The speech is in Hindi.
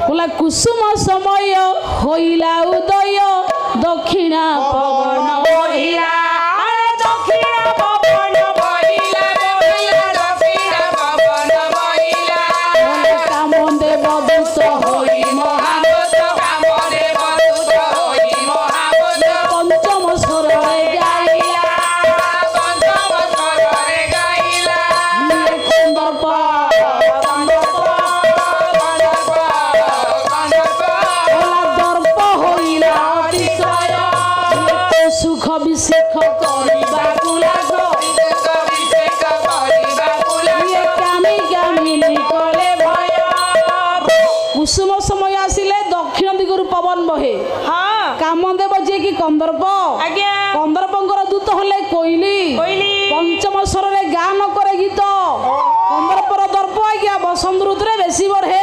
बोला कुसुम समय होइला उदय दक्षिणा पवन बहिला कुसुम समय आसिले दक्षिण दिगरु पवन बहे कामदेव जे कि कंदर्प कंदर्पंकर दूत हले कोइली पंचम स्वर रे गान करे गीत कंदर्पर दर्प आज्ञा बसंत ऋतु रे बेसी बढे